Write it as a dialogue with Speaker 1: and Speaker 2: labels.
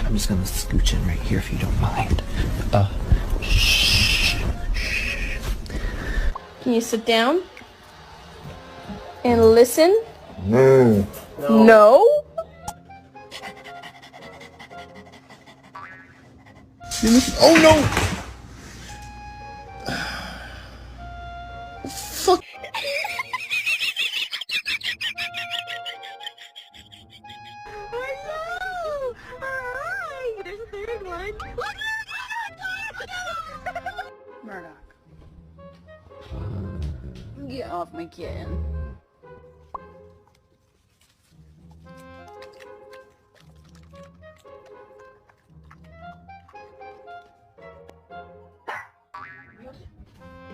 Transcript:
Speaker 1: I'm just gonna scooch in right here if you don't mind. Shh.
Speaker 2: Can you sit down and listen?
Speaker 1: No.
Speaker 2: No?
Speaker 1: Oh no! Fuck.
Speaker 2: Hello! Hi! There's a third one. Murdoch. Get off my kitten.